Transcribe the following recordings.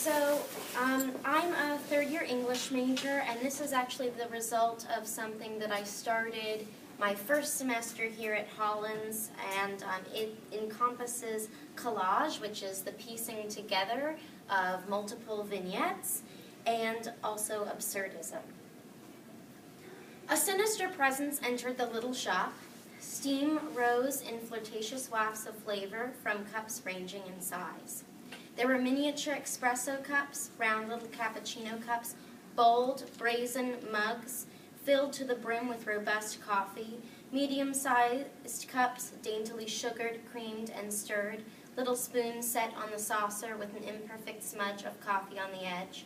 I'm a third-year English major, and this is actually the result of something that I started my first semester here at Hollins, and it encompasses collage, which is the piecing together of multiple vignettes, and also absurdism. A sinister presence entered the little shop. Steam rose in flirtatious wafts of flavor from cups ranging in size. There were miniature espresso cups, round little cappuccino cups, bold, brazen mugs filled to the brim with robust coffee, medium-sized cups daintily sugared, creamed, and stirred, little spoons set on the saucer with an imperfect smudge of coffee on the edge.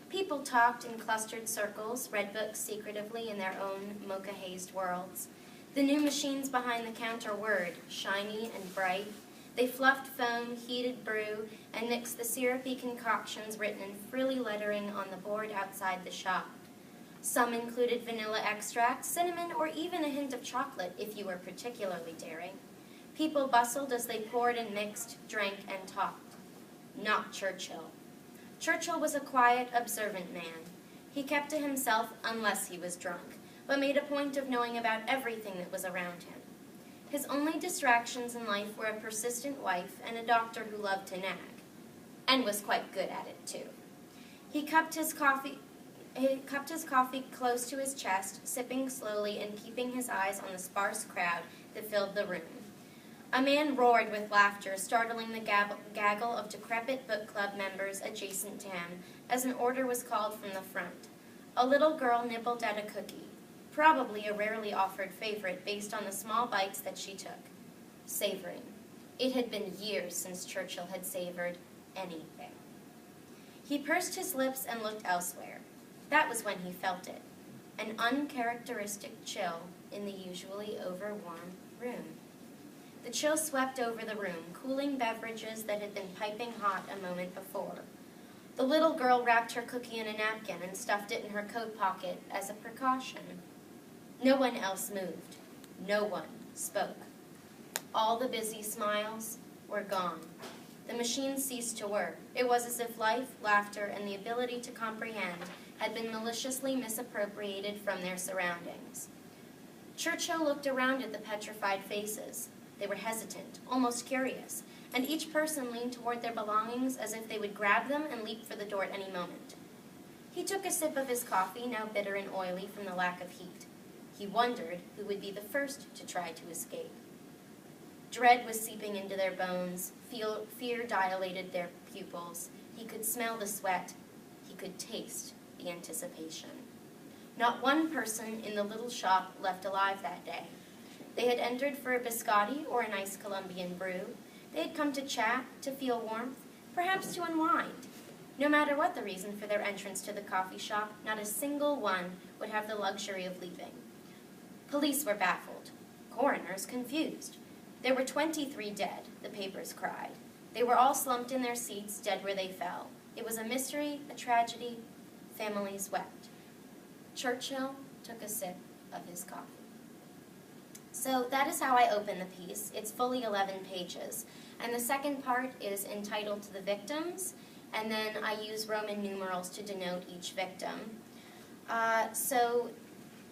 People talked in clustered circles, read books secretively in their own mocha-hazed worlds. The new machines behind the counter whirred, shiny and bright. They fluffed foam, heated brew, and mixed the syrupy concoctions written in frilly lettering on the board outside the shop. Some included vanilla extract, cinnamon, or even a hint of chocolate if you were particularly daring. People bustled as they poured and mixed, drank, and talked. Not Churchill. Churchill was a quiet, observant man. He kept to himself unless he was drunk, but made a point of knowing about everything that was around him. His only distractions in life were a persistent wife and a doctor who loved to nag, and was quite good at it too. He cupped his coffee close to his chest, sipping slowly and keeping his eyes on the sparse crowd that filled the room. A man roared with laughter, startling the gaggle of decrepit book club members adjacent to him as an order was called from the front. A little girl nibbled at a cookie, probably a rarely offered favorite based on the small bites that she took. Savoring. It had been years since Churchill had savored anything. He pursed his lips and looked elsewhere. That was when he felt it, an uncharacteristic chill in the usually overwarm room. The chill swept over the room, cooling beverages that had been piping hot a moment before. The little girl wrapped her cookie in a napkin and stuffed it in her coat pocket as a precaution. No one else moved. No one spoke. All the busy smiles were gone. The machine ceased to whir. It was as if life, laughter, and the ability to comprehend had been maliciously misappropriated from their surroundings. Churchill looked around at the petrified faces. They were hesitant, almost curious, and each person leaned toward their belongings as if they would grab them and leap for the door at any moment. He took a sip of his coffee, now bitter and oily from the lack of heat. He wondered who would be the first to try to escape. Dread was seeping into their bones. Fear dilated their pupils. He could smell the sweat. He could taste the anticipation. Not one person in the little shop left alive that day. They had entered for a biscotti or a nice Colombian brew. They had come to chat, to feel warmth, perhaps to unwind. No matter what the reason for their entrance to the coffee shop, not a single one would have the luxury of leaving. Police were baffled. Coroners confused. There were 23 dead, the papers cried. They were all slumped in their seats, dead where they fell. It was a mystery, a tragedy. Families wept. Churchill took a sip of his coffee. So that is how I open the piece. It's fully 11 pages. And the second part is entitled To the Victims, and then I use Roman numerals to denote each victim. So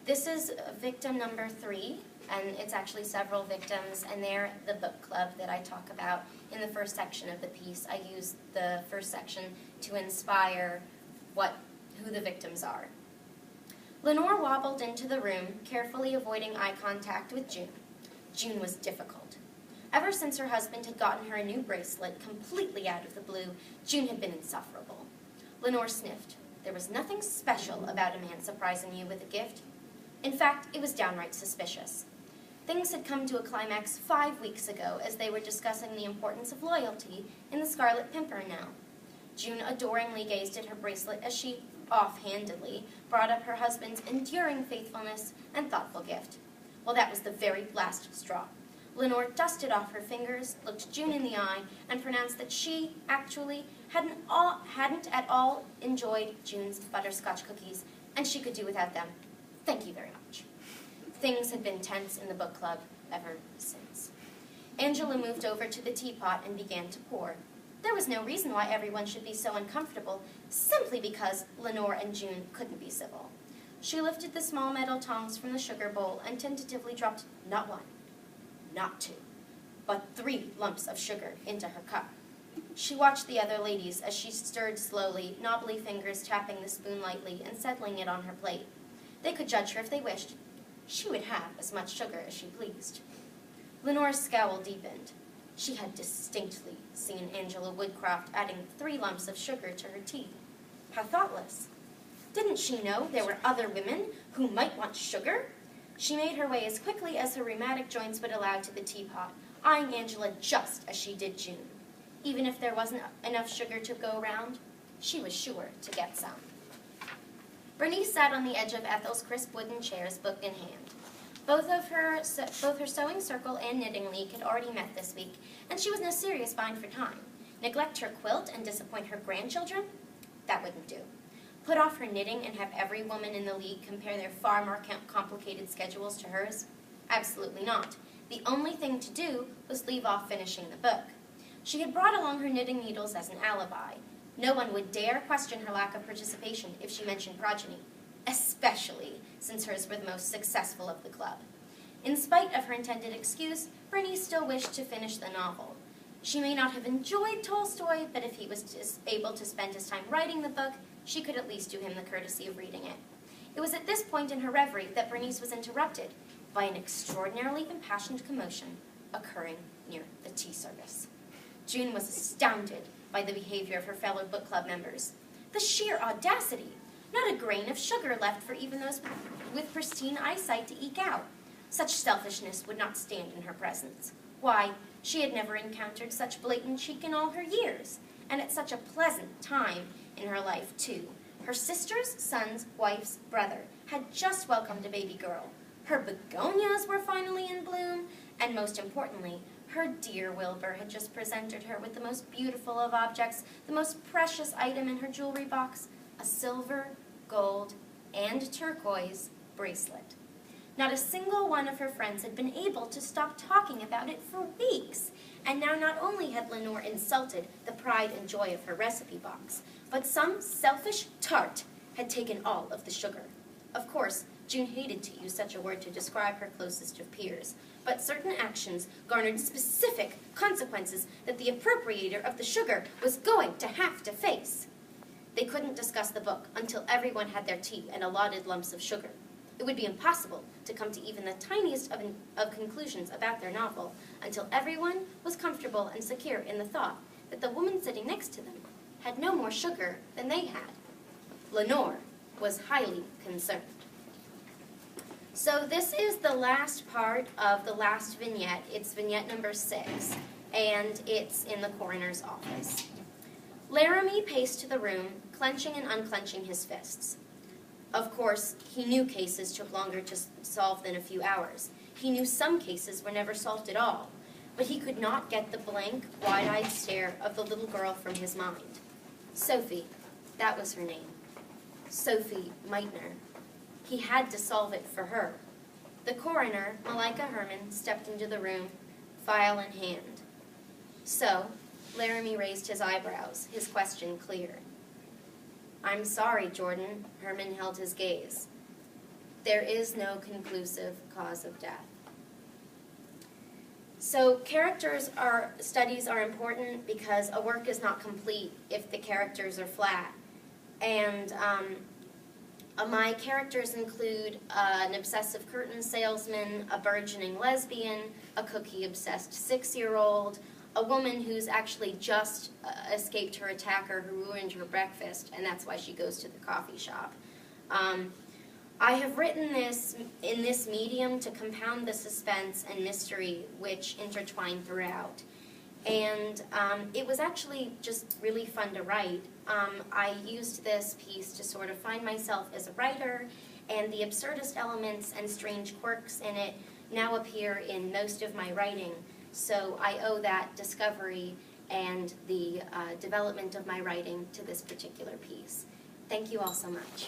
this is victim number 3, and it's actually several victims, and they're the book club that I talk about in the first section of the piece. I use the first section to inspire who the victims are. Lenore wobbled into the room, carefully avoiding eye contact with June. June was difficult. Ever since her husband had gotten her a new bracelet, completely out of the blue, June had been insufferable. Lenore sniffed. There was nothing special about a man surprising you with a gift. In fact, it was downright suspicious. Things had come to a climax 5 weeks ago as they were discussing the importance of loyalty in the Scarlet Pimpernel. June adoringly gazed at her bracelet as she, offhandedly, brought up her husband's enduring faithfulness and thoughtful gift. Well, that was the very last straw. Lenore dusted off her fingers, looked June in the eye, and pronounced that she, actually, hadn't at all enjoyed June's butterscotch cookies, and she could do without them. Thank you very much. Things had been tense in the book club ever since. Angela moved over to the teapot and began to pour. There was no reason why everyone should be so uncomfortable, simply because Lenore and June couldn't be civil. She lifted the small metal tongs from the sugar bowl and tentatively dropped not one, not two, but 3 lumps of sugar into her cup. She watched the other ladies as she stirred slowly, knobbly fingers tapping the spoon lightly and settling it on her plate. They could judge her if they wished. She would have as much sugar as she pleased. Lenore's scowl deepened. She had distinctly seen Angela Woodcroft adding 3 lumps of sugar to her tea. How thoughtless. Didn't she know there were other women who might want sugar? She made her way as quickly as her rheumatic joints would allow to the teapot, eyeing Angela just as she did June. Even if there wasn't enough sugar to go around, she was sure to get some. Bernice sat on the edge of Ethel's crisp wooden chairs, book in hand. Both her sewing circle and knitting league had already met this week, and she was in a serious bind for time. Neglect her quilt and disappoint her grandchildren? That wouldn't do. Put off her knitting and have every woman in the league compare their far more complicated schedules to hers? Absolutely not. The only thing to do was leave off finishing the book. She had brought along her knitting needles as an alibi. No one would dare question her lack of participation if she mentioned progeny, especially since hers were the most successful of the club. In spite of her intended excuse, Bernice still wished to finish the novel. She may not have enjoyed Tolstoy, but if he was able to spend his time writing the book, she could at least do him the courtesy of reading it. It was at this point in her reverie that Bernice was interrupted by an extraordinarily impassioned commotion occurring near the tea service. June was astounded by the behavior of her fellow book club members. The sheer audacity! Not a grain of sugar left for even those with pristine eyesight to eke out. Such selfishness would not stand in her presence. Why, she had never encountered such blatant cheek in all her years, and at such a pleasant time in her life, too. Her sister's son's wife's brother had just welcomed a baby girl. Her begonias were finally in bloom, and most importantly, her dear Wilbur had just presented her with the most beautiful of objects, the most precious item in her jewelry box, a silver, gold, and turquoise bracelet. Not a single one of her friends had been able to stop talking about it for weeks, and now not only had Lenore insulted the pride and joy of her recipe box, but some selfish tart had taken all of the sugar. Of course, June hated to use such a word to describe her closest of peers, but certain actions garnered specific consequences that the appropriator of the sugar was going to have to face. They couldn't discuss the book until everyone had their tea and allotted lumps of sugar. It would be impossible to come to even the tiniest of conclusions about their novel until everyone was comfortable and secure in the thought that the woman sitting next to them had no more sugar than they had. Lenore was highly concerned. So this is the last part of the last vignette. It's vignette number 6, and it's in the coroner's office. Laramie paced to the room, clenching and unclenching his fists. Of course, he knew cases took longer to solve than a few hours. He knew some cases were never solved at all, but he could not get the blank, wide-eyed stare of the little girl from his mind. Sophie, that was her name. Sophie Meitner. He had to solve it for her. The coroner, Malika Herman, stepped into the room, file in hand. So, Laramie raised his eyebrows, his question clear. "I'm sorry, Jordan," Herman held his gaze. "There is no conclusive cause of death." So studies are important because a work is not complete if the characters are flat. And my characters include an obsessive curtain salesman, a burgeoning lesbian, a cookie-obsessed 6-year-old, a woman who's actually just escaped her attacker who ruined her breakfast, and that's why she goes to the coffee shop. I have written this in this medium to compound the suspense and mystery which intertwine throughout. And it was actually just really fun to write. I used this piece to sort of find myself as a writer, and the absurdist elements and strange quirks in it now appear in most of my writing. So I owe that discovery and the development of my writing to this particular piece. Thank you all so much.